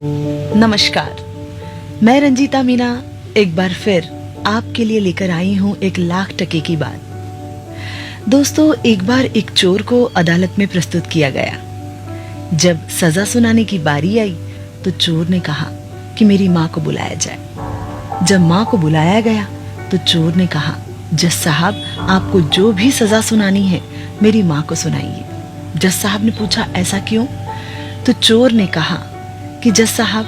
नमस्कार, मैं रंजीता मीना एक बार फिर आपके लिए लेकर आई हूँ एक लाख टके की बात। दोस्तों, एक बार एक चोर को अदालत में प्रस्तुत किया गया। जब सजा सुनाने की बारी आई तो चोर ने कहा कि मेरी माँ को बुलाया जाए। जब माँ को बुलाया गया तो चोर ने कहा, जज साहब, आपको जो भी सजा सुनानी है मेरी माँ को सुनाइए। जज साहब ने पूछा, ऐसा क्यों? तो चोर ने कहा कि जज साहब,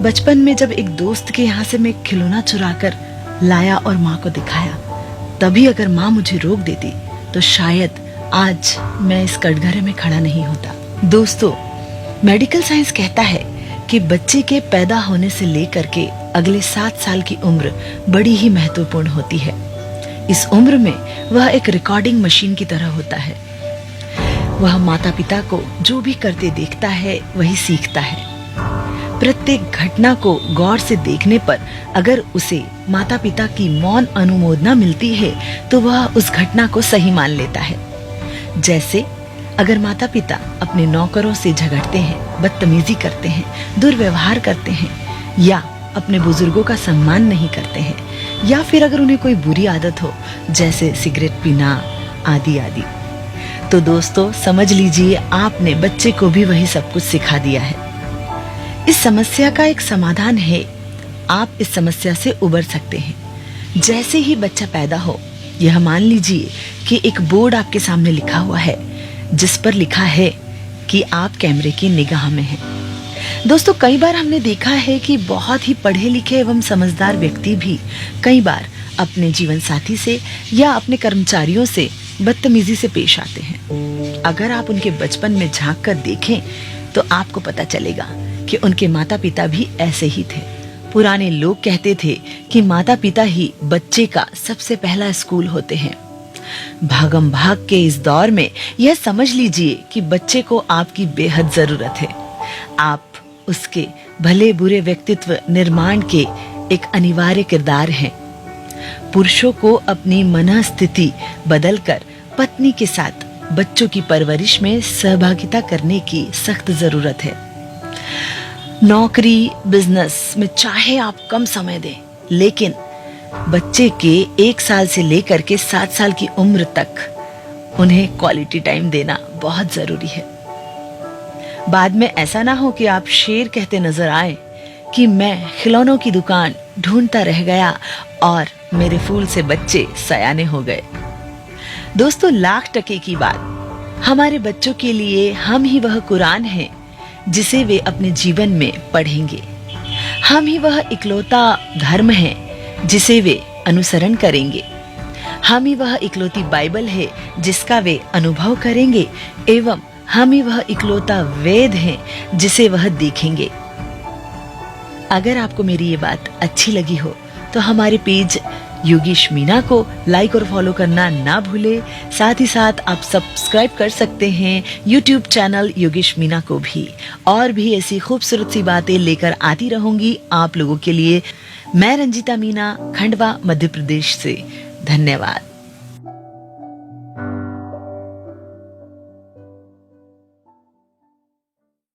बचपन में जब एक दोस्त के यहाँ से मैं खिलौना चुरा कर लाया और माँ को दिखाया, तभी अगर माँ मुझे रोक देती तो शायद आज मैं इस कटघरे में खड़ा नहीं होता। दोस्तों, मेडिकल साइंस कहता है कि बच्चे के पैदा होने से लेकर के अगले 7 साल की उम्र बड़ी ही महत्वपूर्ण होती है। इस उम्र में वह एक रिकॉर्डिंग मशीन की तरह होता है। वह माता पिता को जो भी करते देखता है वही सीखता है। प्रत्येक घटना को गौर से देखने पर अगर उसे माता पिता की मौन अनुमोदना मिलती है तो वह उस घटना को सही मान लेता है। जैसे अगर माता पिता अपने नौकरों से झगड़ते हैं, बदतमीजी करते हैं, दुर्व्यवहार करते हैं या अपने बुजुर्गों का सम्मान नहीं करते हैं, या फिर अगर उन्हें कोई बुरी आदत हो जैसे सिगरेट पीना आदि आदि, तो दोस्तों समझ लीजिए आपने बच्चे को भी वही सब कुछ सिखा दिया है। इस समस्या का एक समाधान है। आप इस समस्या से उबर सकते हैं। जैसे ही बच्चा पैदा हो, यह मान लीजिए कि एक बोर्ड आपके सामने लिखा हुआ है जिस पर लिखा है कि आप कैमरे की निगाह में हैं। दोस्तों, कई बार हमने देखा है कि बहुत ही पढ़े लिखे एवं समझदार व्यक्ति भी कई बार अपने जीवन साथी से या अपने कर्मचारियों से बदतमीजी से पेश आते हैं। अगर आप उनके बचपन में झांक कर देखें तो आपको पता चलेगा कि उनके माता पिता भी ऐसे ही थे। पुराने लोग कहते थे कि माता पिता ही बच्चे का सबसे पहला स्कूल होते हैं। भागम भाग के इस दौर में यह समझ लीजिए कि बच्चे को आपकी बेहद जरूरत है। आप उसके भले बुरे व्यक्तित्व निर्माण के एक अनिवार्य किरदार हैं। पुरुषों को अपनी मनःस्थिति बदलकर पत्नी के साथ बच्चों की परवरिश में सहभागिता करने की सख्त जरूरत है। नौकरी, बिजनेस में चाहे आप कम समय दें, लेकिन बच्चे के 1 साल से लेकर के 7 साल की उम्र तक उन्हें क्वालिटी टाइम देना बहुत जरूरी है। बाद में ऐसा ना हो कि आप शेर कहते नजर आए कि मैं खिलौनों की दुकान ढूंढता रह गया और मेरे फूल से बच्चे सयाने हो गए। दोस्तों, लाख टके की बात, हमारे बच्चों के लिए हम ही वह कुरान है जिसे वे अपने जीवन में पढ़ेंगे। हम ही वह इकलौता धर्म है जिसे वे अनुसरण करेंगे। हम ही वह इकलौती बाइबल है जिसका वे अनुभव करेंगे, एवं हम ही वह इकलौता वेद है जिसे वह देखेंगे। अगर आपको मेरी ये बात अच्छी लगी हो तो हमारे पेज योगेश मीना को लाइक और फॉलो करना ना भूले। साथ ही साथ आप सब्सक्राइब कर सकते हैं यूट्यूब चैनल योगेश मीना को भी। और भी ऐसी खूबसूरत सी बातें लेकर आती रहूंगी आप लोगों के लिए। मैं रंजीता मीना, खंडवा, मध्य प्रदेश से। धन्यवाद।